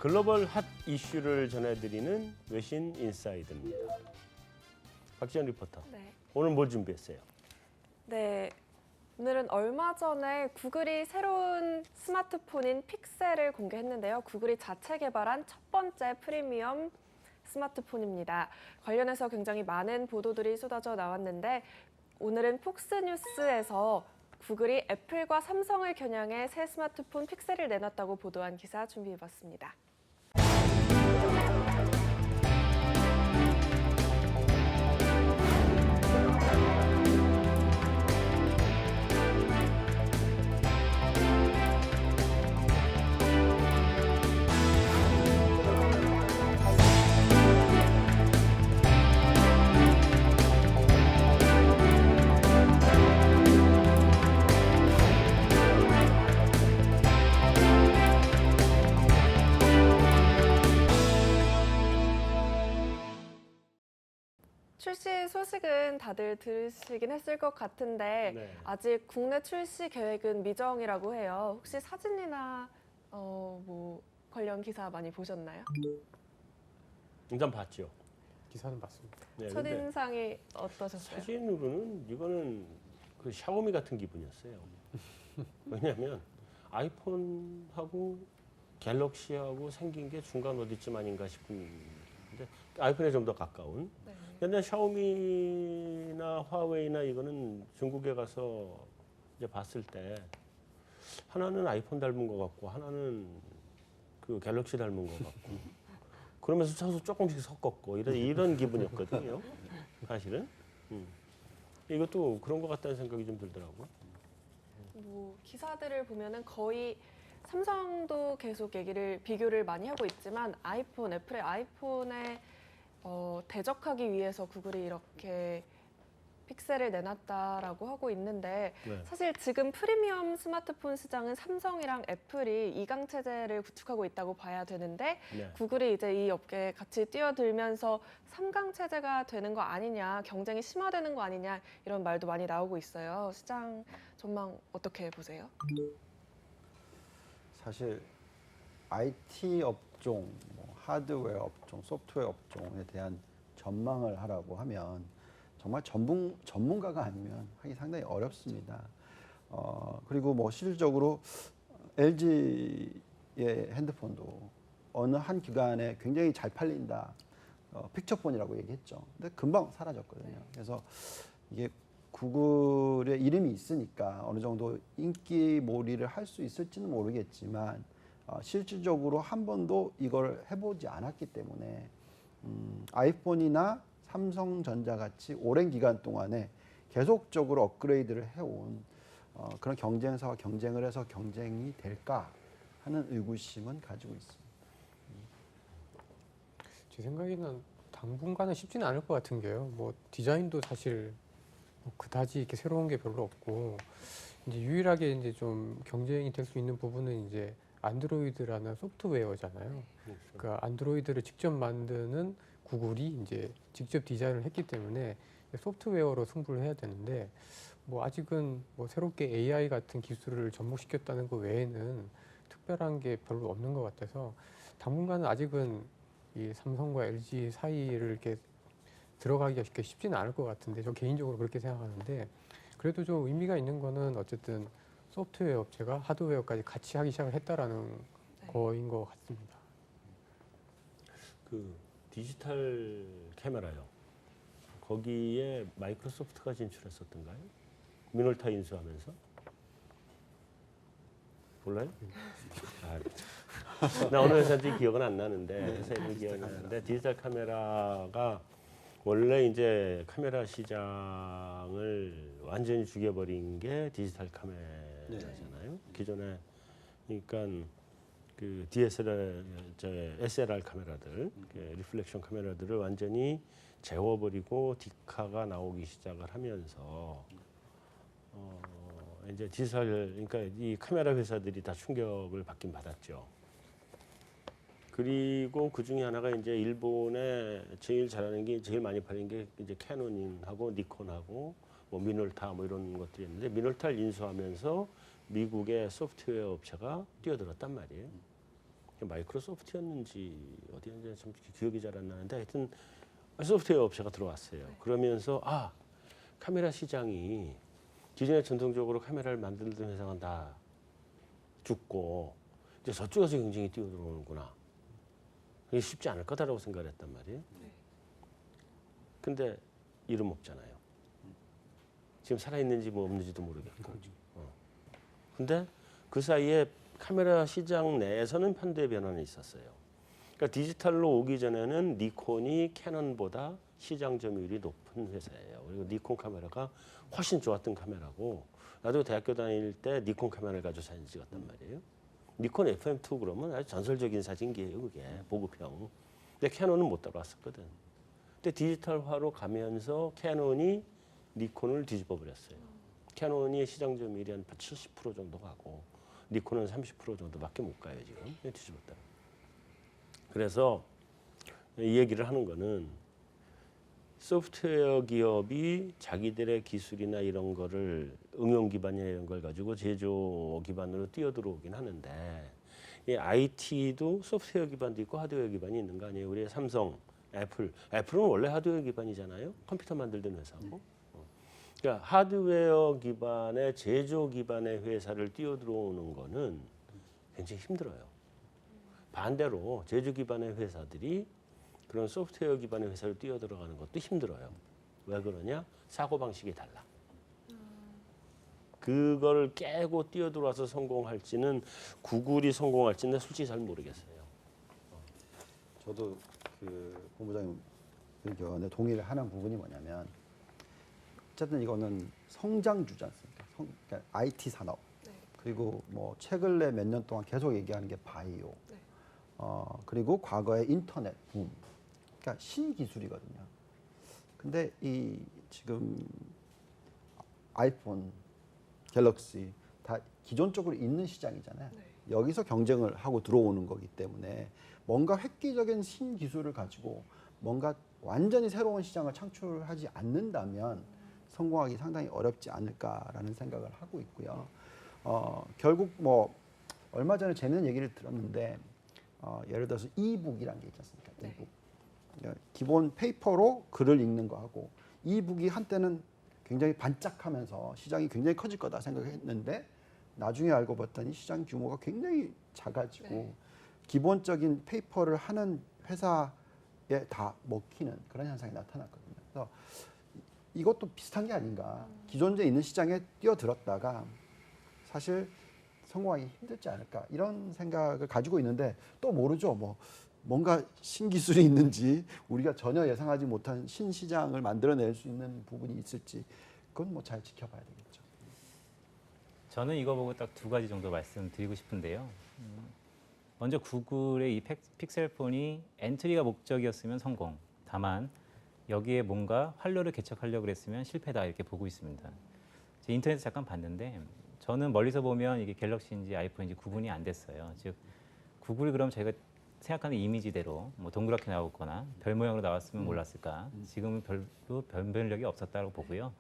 글로벌 핫 이슈를 전해드리는 외신 인사이드입니다. 박지연 리포터, 네. 오늘 뭘 준비했어요? 네. 오늘은 얼마 전에 구글이 새로운 스마트폰인 픽셀을 공개했는데요. 구글이 자체 개발한 첫 번째 프리미엄 스마트폰입니다. 관련해서 굉장히 많은 보도들이 쏟아져 나왔는데 오늘은 폭스뉴스에서 구글이 애플과 삼성을 겨냥해 새 스마트폰 픽셀을 내놨다고 보도한 기사 준비해봤습니다. 출시 소식은 다들 들으시긴 했을 것 같은데 네. 아직 국내 출시 계획은 미정이라고 해요. 혹시 사진이나 뭐 관련 기사 많이 보셨나요? 일단 봤죠. 기사는 봤습니다. 네, 근데 첫인상이 어떠셨어요? 사진으로는 이거는 그 샤오미 같은 기분이었어요. 왜냐하면 아이폰하고 갤럭시하고 생긴 게 중간 어디쯤 아닌가 싶은데 아이폰에 좀 더 가까운. 네. 근데 샤오미나 화웨이나 이거는 중국에 가서 이제 봤을 때 하나는 아이폰 닮은 것 같고 하나는 그 갤럭시 닮은 것 같고 그러면서 서로 조금씩 섞었고 이런 기분이었거든요. 사실은. 이것도 그런 것 같다는 생각이 좀 들더라고요. 뭐 기사들을 보면은 거의 삼성도 계속 비교를 많이 하고 있지만 애플의 아이폰에 대적하기 위해서 구글이 이렇게 픽셀을 내놨다라고 하고 있는데 네. 사실 지금 프리미엄 스마트폰 시장은 삼성이랑 애플이 이강 체제를 구축하고 있다고 봐야 되는데 네. 구글이 이제 이 업계에 같이 뛰어들면서 3강 체제가 되는 거 아니냐, 경쟁이 심화되는 거 아니냐 이런 말도 많이 나오고 있어요. 시장 전망 어떻게 보세요? 사실 IT 업종, 뭐 하드웨어 업종, 소프트웨어 업종에 대한 전망을 하라고 하면 정말 전문가가 아니면 하기 상당히 어렵습니다. 그리고 뭐 실질적으로 LG의 핸드폰도 어느 한 기간에 굉장히 잘 팔린다. 픽처폰이라고 얘기했죠. 근데 금방 사라졌거든요. 그래서 이게 구글의 이름이 있으니까 어느 정도 인기몰이를 할 수 있을지는 모르겠지만 실질적으로 한 번도 이걸 해보지 않았기 때문에 아이폰이나 삼성전자 같이 오랜 기간 동안에 계속적으로 업그레이드를 해온 그런 경쟁사와 경쟁을 해서 경쟁이 될까 하는 의구심은 가지고 있습니다. 제 생각에는 당분간은 쉽지는 않을 것 같은 게요. 뭐 디자인도 사실 뭐 그다지 이렇게 새로운 게 별로 없고 이제 유일하게 이제 좀 경쟁이 될 수 있는 부분은 이제 안드로이드라는 소프트웨어잖아요. 그러니까 안드로이드를 직접 만드는 구글이 이제 직접 디자인을 했기 때문에 소프트웨어로 승부를 해야 되는데 뭐 아직은 뭐 새롭게 AI 같은 기술을 접목시켰다는 것 외에는 특별한 게 별로 없는 것 같아서 당분간은 아직은 이 삼성과 LG 사이를 이렇게 들어가기가 쉽지는 않을 것 같은데 저 개인적으로 그렇게 생각하는데 그래도 좀 의미가 있는 거는 어쨌든 소프트웨어 업체가 하드웨어까지 같이 하기 시작을 했다라는 거인 것 같습니다. 그 디지털 카메라요. 거기에 마이크로소프트가 진출했었던가요? 미놀타 인수하면서? 몰라요? 나 어느 회사인지 기억은 안 나는데 회사 이름 기억이 나는데 디지털 카메라가 원래 이제 카메라 시장을 완전히 죽여버린 게 디지털 카메라잖아요. 기존에 그러니까 그 DSLR, SLR 카메라들, 리플렉션 카메라들을 완전히 재워버리고 디카가 나오기 시작을 하면서 이제 디지털, 그러니까 이 카메라 회사들이 다 충격을 받긴 받았죠. 그리고 그 중에 하나가 이제 일본에 제일 잘하는 게 제일 많이 팔린 게 이제 캐논하고 니콘하고 뭐 미놀타 뭐 이런 것들이 있는데 미놀타를 인수하면서 미국의 소프트웨어 업체가 뛰어들었단 말이에요. 마이크로소프트였는지 어디였는지 좀 기억이 잘 안 나는데 하여튼 소프트웨어 업체가 들어왔어요. 그러면서 카메라 시장이 기존에 전통적으로 카메라를 만들던 회사가 다 죽고 이제 저쪽에서 경쟁이 뛰어들어오는구나. 이게 쉽지 않을 거다라고 생각을 했단 말이에요. 근데 이름 없잖아요. 지금 살아있는지 뭐 없는지도 모르겠고. 근데 그 사이에 카메라 시장 내에서는 편대 변화는 있었어요. 그러니까 디지털로 오기 전에는 니콘이 캐논보다 시장 점유율이 높은 회사예요. 그리고 니콘 카메라가 훨씬 좋았던 카메라고 나도 대학교 다닐 때 니콘 카메라를 가지고 사진 찍었단 말이에요. 니콘 FM2 그러면 아주 전설적인 사진기예요. 그게 보급형. 근데 캐논은 못 따라왔었거든. 근데 디지털화로 가면서 캐논이 니콘을 뒤집어 버렸어요. 캐논이 시장 점유율이 한 70% 정도 가고 니콘은 30% 정도밖에 못 가요 지금. 뒤집었다. 그래서 이 얘기를 하는 거는 소프트웨어 기업이 자기들의 기술이나 이런 거를 응용 기반이나 이런 걸 가지고 제조 기반으로 뛰어들어오긴 하는데 이 IT도 소프트웨어 기반도 있고 하드웨어 기반이 있는 거 아니에요? 우리 삼성, 애플은 원래 하드웨어 기반이잖아요. 컴퓨터 만들던 회사고. 그러니까 하드웨어 기반의 제조 기반의 회사를 뛰어들어오는 거는 굉장히 힘들어요. 반대로 제조 기반의 회사들이 그런 소프트웨어 기반의 회사를 뛰어들어가는 것도 힘들어요. 왜 그러냐? 사고방식이 달라. 그걸 깨고 뛰어들어와서 성공할지는 구글이 성공할지는 솔직히 잘 모르겠어요. 저도 그 본부장님 의견에 동의를 하는 부분이 뭐냐면 어쨌든 이거는 성장주지 않습니까? 그러니까 IT 산업 그리고 뭐 최근에 몇 년 동안 계속 얘기하는 게 바이오 그리고 과거의 인터넷 붐 그러니까 신기술이거든요. 근데 이 지금 아이폰, 갤럭시 다 기존적으로 있는 시장이잖아요. 여기서 경쟁을 하고 들어오는 거기 때문에 뭔가 획기적인 신기술을 가지고 뭔가 완전히 새로운 시장을 창출하지 않는다면 성공하기 상당히 어렵지 않을까라는 생각을 하고 있고요. 결국 뭐 얼마 전에 재밌는 얘기를 들었는데 예를 들어서 이북이라는 게 있지 않습니까? 이북. 기본 페이퍼로 글을 읽는 거하고 이북이 한때는 굉장히 반짝하면서 시장이 굉장히 커질 거다 생각했는데 나중에 알고 봤더니 시장 규모가 굉장히 작아지고 기본적인 페이퍼를 하는 회사에 다 먹히는 그런 현상이 나타났거든요. 그래서 이것도 비슷한 게 아닌가. 기존에 있는 시장에 뛰어들었다가 사실 성공하기 힘들지 않을까 이런 생각을 가지고 있는데 또 모르죠. 뭐 뭔가 신기술이 있는지 우리가 전혀 예상하지 못한 신시장을 만들어낼 수 있는 부분이 있을지 그건 뭐 잘 지켜봐야 되겠죠. 저는 이거 보고 딱 두 가지 정도 말씀드리고 싶은데요. 먼저 구글의 이 픽셀폰이 엔트리가 목적이었으면 성공. 다만 여기에 뭔가 활로를 개척하려고 그랬으면 실패다 이렇게 보고 있습니다. 인터넷에 잠깐 봤는데 저는 멀리서 보면 이게 갤럭시인지 아이폰인지 구분이 안 됐어요. 즉 구글이 그럼 저희가 생각하는 이미지대로 뭐 동그랗게 나오거나 별 모양으로 나왔으면 몰랐을까. 지금은 별로 변별력이 없었다고 보고요.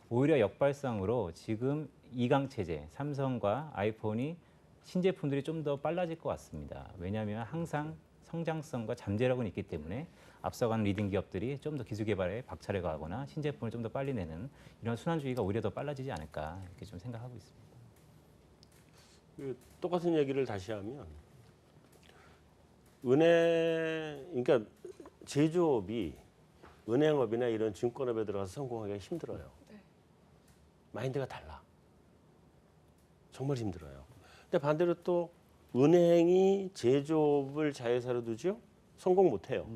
오히려 역발상으로 지금 2강 체제, 삼성과 아이폰이 신제품들이 좀 더 빨라질 것 같습니다. 왜냐하면 항상 성장성과 잠재력은 있기 때문에 앞서가는 리딩 기업들이 좀 더 기술 개발에 박차를 가하거나 신제품을 좀 더 빨리 내는 이런 순환주의가 오히려 더 빨라지지 않을까 이렇게 좀 생각하고 있습니다. 똑같은 얘기를 다시 하면 그러니까 제조업이 은행업이나 이런 증권업에 들어가서 성공하기가 힘들어요. 마인드가 달라. 정말 힘들어요. 근데 반대로 또 은행이 제조업을 자회사로 두죠? 성공 못해요.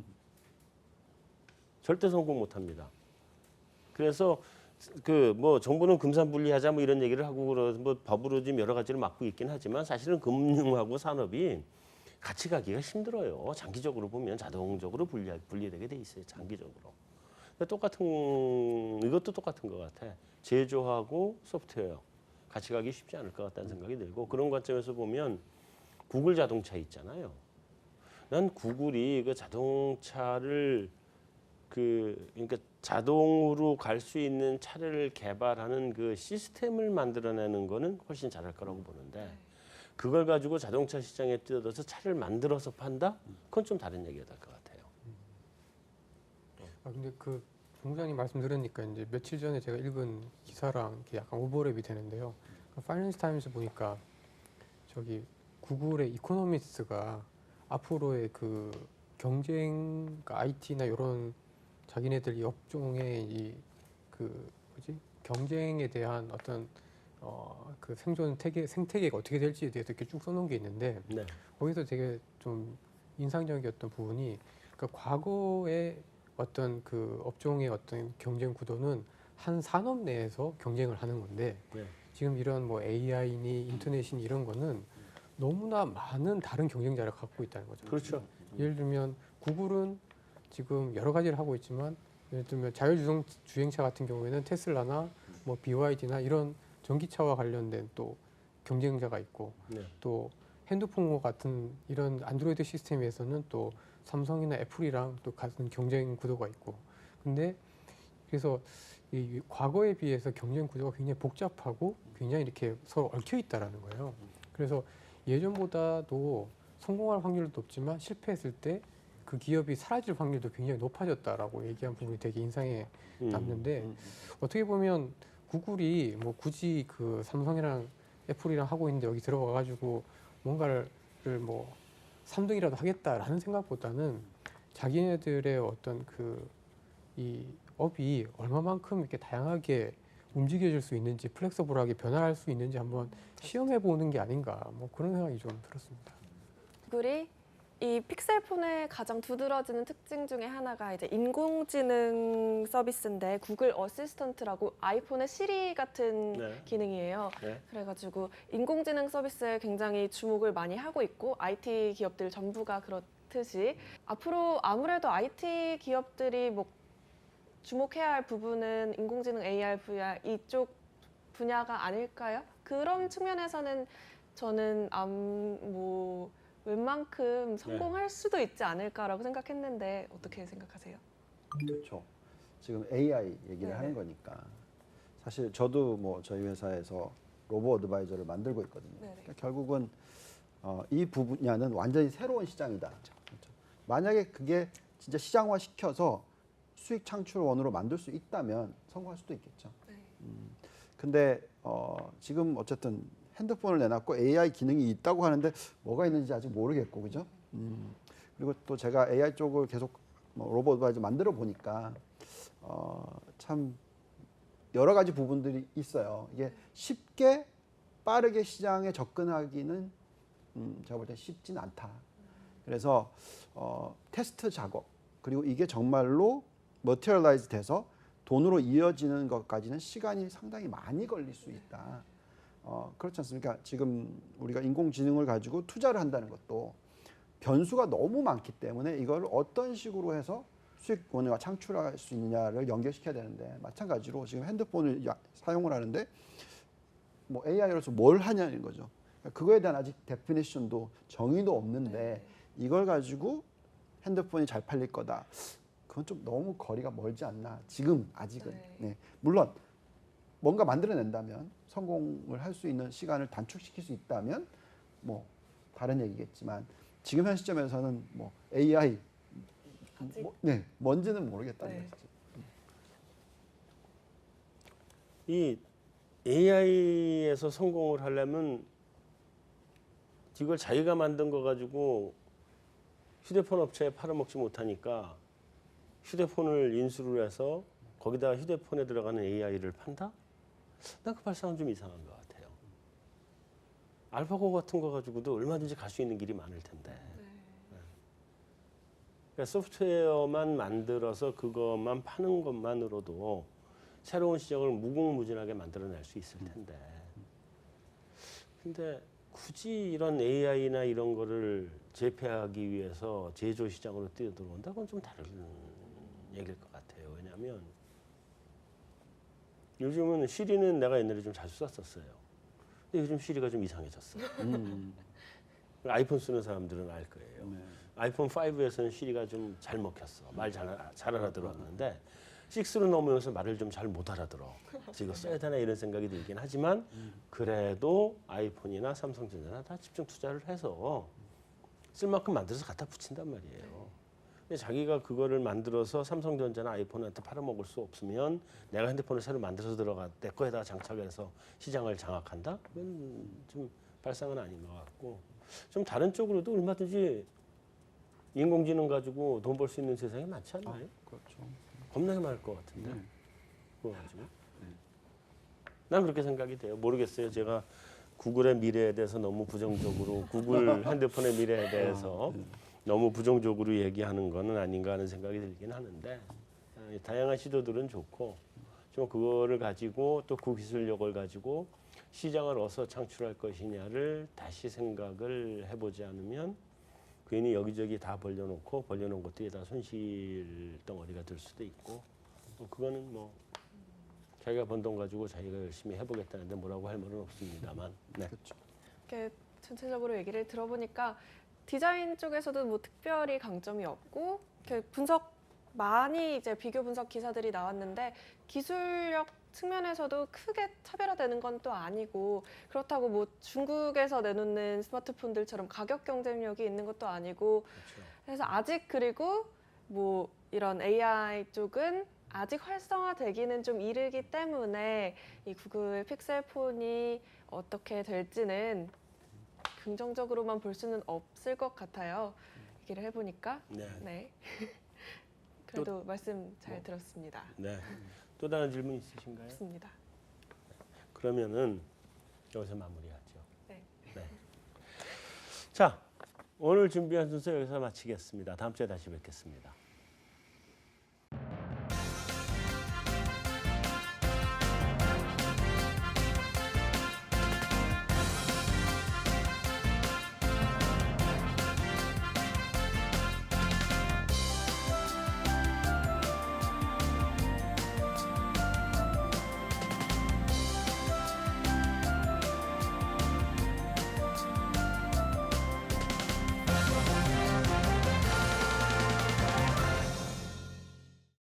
절대 성공 못합니다. 그래서 그 뭐 정부는 금산분리하자 뭐 이런 얘기를 하고 그래서 뭐 법으로 좀 여러 가지를 막고 있긴 하지만 사실은 금융하고 산업이 같이 가기가 힘들어요. 장기적으로 보면 자동적으로 분리되게 돼 있어요. 장기적으로. 이것도 똑같은 것 같아. 제조하고 소프트웨어 같이 가기 쉽지 않을 것 같다는 생각이 들고 그런 관점에서 보면 구글 자동차 있잖아요. 난 구글이 그 자동차를 그러니까 자동으로 갈 수 있는 차를 개발하는 그 시스템을 만들어내는 거는 훨씬 잘할 거라고 보는데 그걸 가지고 자동차 시장에 뛰어들어서 차를 만들어서 판다? 그건 좀 다른 얘기가 될 것 같아요. 아 근데 그 본부장님 말씀 들으니까 이제 며칠 전에 제가 읽은 기사랑 이렇게 약간 오버랩이 되는데요. 파이낸스 타임스 보니까 저기 구글의 이코노미스트가 앞으로의 그 경쟁, 그러니까 IT나 이런 자기네들 이 업종의 이 그 뭐지 경쟁에 대한 어떤 그 생태계가 어떻게 될지에 대해서 이렇게 쭉 써놓은 게 있는데 네. 거기서 되게 좀 인상적이었던 부분이 그러니까 과거의 어떤 그 업종의 어떤 경쟁 구도는 한 산업 내에서 경쟁을 하는 건데 네. 지금 이런 뭐 AI니 인터넷이니 이런 거는 너무나 많은 다른 경쟁자를 갖고 있다는 거죠. 그렇죠. 예를 들면 구글은 지금 여러 가지를 하고 있지만 예를 들면 자율주행차 같은 경우에는 테슬라나 뭐 BYD나 이런 전기차와 관련된 또 경쟁자가 있고 네. 또 핸드폰과 같은 이런 안드로이드 시스템에서는 또 삼성이나 애플이랑 또 같은 경쟁 구도가 있고 근데 그래서 이 과거에 비해서 경쟁 구도가 굉장히 복잡하고 굉장히 이렇게 서로 얽혀 있다라는 거예요. 그래서 예전보다도 성공할 확률도 높지만 실패했을 때 그 기업이 사라질 확률도 굉장히 높아졌다라고 얘기한 부분이 되게 인상에 남는데 어떻게 보면 구글이 뭐 굳이 그 삼성이랑 애플이랑 하고 있는데 여기 들어가 가지고 뭔가를 뭐 3등이라도 하겠다라는 생각보다는 자기네들의 어떤 그 이 업이 얼마만큼 이렇게 다양하게 움직여질 수 있는지 플렉서블하게 변화할 수 있는지 한번 시험해 보는 게 아닌가 뭐 그런 생각이 좀 들었습니다. 구글이 이 픽셀폰의 가장 두드러지는 특징 중에 하나가 이제 인공지능 서비스인데 구글 어시스턴트라고 아이폰의 시리 같은 네. 기능이에요. 네. 그래가지고 인공지능 서비스에 굉장히 주목을 많이 하고 있고 IT 기업들 전부가 그렇듯이 앞으로 아무래도 IT 기업들이 뭐 주목해야 할 부분은 인공지능 AR, VR 이쪽 분야가 아닐까요? 그런 측면에서는 저는 뭐 웬만큼 성공할 수도 있지 않을까라고 생각했는데 어떻게 생각하세요? 그렇죠. 지금 AI 얘기를 네. 하는 거니까 사실 저도 뭐 저희 회사에서 로보 어드바이저를 만들고 있거든요. 네네. 그러니까 결국은 이 분야는 완전히 새로운 시장이다. 그렇죠. 만약에 그게 진짜 시장화 시켜서 수익 창출원으로 만들 수 있다면 성공할 수도 있겠죠. 네. 근데 지금 어쨌든 핸드폰을 내놨고 AI 기능이 있다고 하는데 뭐가 있는지 아직 모르겠고 그죠? 그리고 또 제가 AI 쪽을 계속 뭐 로봇 어드바이저 만들어 보니까 참 여러 가지 부분들이 있어요. 이게 쉽게 빠르게 시장에 접근하기는 제가 볼 때 쉽진 않다. 그래서 테스트 작업 그리고 이게 정말로 머티리얼라이즈 돼서 돈으로 이어지는 것까지는 시간이 상당히 많이 걸릴 수 있다. 그렇지 않습니까? 지금 우리가 인공지능을 가지고 투자를 한다는 것도 변수가 너무 많기 때문에 이걸 어떤 식으로 해서 수익원을 창출할 수 있느냐를 연결시켜야 되는데 마찬가지로 지금 핸드폰을 사용을 하는데 뭐 AI로서 뭘 하냐는 거죠. 그거에 대한 아직 데피니션도 정의도 없는데 이걸 가지고 핸드폰이 잘 팔릴 거다. 그건 좀 너무 거리가 멀지 않나. 지금 아직은. 네. 물론 뭔가 만들어낸다면 성공을 할 수 있는 시간을 단축시킬 수 있다면 뭐 다른 얘기겠지만 지금 현 시점에서는 뭐 AI 네 뭔지는 모르겠다는 네. 거죠. 이 AI에서 성공을 하려면 이걸 자기가 만든 거 가지고 휴대폰 업체에 팔아먹지 못하니까 휴대폰을 인수를 해서 거기다 휴대폰에 들어가는 AI를 판다? 난 그 발상은 좀 이상한 것 같아요. 알파고 같은 거 가지고도 얼마든지 갈 수 있는 길이 많을 텐데. 그러니까 소프트웨어만 만들어서 그것만 파는 것만으로도 새로운 시장을 무궁무진하게 만들어낼 수 있을 텐데. 근데 굳이 이런 AI나 이런 거를 제패하기 위해서 제조 시장으로 뛰어들어온다? 그건 좀 다른 얘기일 것 같아요. 왜냐하면 요즘은 시리는 내가 옛날에 좀 자주 썼었어요. 근데 요즘 시리가 좀 이상해졌어요. 아이폰 쓰는 사람들은 알 거예요. 네. 아이폰 5에서는 시리가 좀 잘 먹혔어. 말 잘 알아들었는데 6로 넘으면서 말을 좀 잘 못 알아들어. 이거 써야 되나 이런 생각이 들긴 하지만 그래도 아이폰이나 삼성전자나 다 집중 투자를 해서 쓸 만큼 만들어서 갖다 붙인단 말이에요. 근데 자기가 그거를 만들어서 삼성전자나 아이폰한테 팔아먹을 수 없으면 내가 핸드폰을 새로 만들어서 내 거에다 장착해서 시장을 장악한다? 그건 좀 발상은 아닌 것 같고 좀 다른 쪽으로도 얼마든지 인공지능 가지고 돈 벌 수 있는 세상이 많지 않나요? 그렇죠. 겁나게 많을 것 같은데 그거 가지고 난 그렇게 생각이 돼요. 모르겠어요. 제가 구글의 미래에 대해서 너무 부정적으로 구글 핸드폰의 미래에 대해서 너무 부정적으로 얘기하는 거는 아닌가 하는 생각이 들긴 하는데 다양한 시도들은 좋고 좀 그거를 가지고 또 그 기술력을 가지고 시장을 어디서 창출할 것이냐를 다시 생각을 해보지 않으면 괜히 여기저기 다 벌려놓은 것들이 다 손실 덩어리가 될 수도 있고 그거는 뭐 자기가 번 돈 가지고 자기가 열심히 해보겠다는데 뭐라고 할 말은 없습니다만 네. 그렇죠. 이렇게 전체적으로 얘기를 들어보니까 디자인 쪽에서도 뭐 특별히 강점이 없고 이렇게 분석 많이 이제 비교 분석 기사들이 나왔는데 기술력 측면에서도 크게 차별화되는 건 또 아니고 그렇다고 뭐 중국에서 내놓는 스마트폰들처럼 가격 경쟁력이 있는 것도 아니고 그렇죠. 그래서 아직 그리고 뭐 이런 AI 쪽은 아직 활성화되기는 좀 이르기 때문에 이 구글 픽셀폰이 어떻게 될지는 긍정적으로만 볼 수는 없을 것 같아요. 얘기를 해보니까 네. 네. 그래도 말씀 잘 들었습니다. 네. 또 다른 질문 있으신가요? 좋습니다. 그러면은 여기서 마무리하죠. 네. 자, 오늘 준비한 순서 여기서 마치겠습니다. 다음 주에 다시 뵙겠습니다.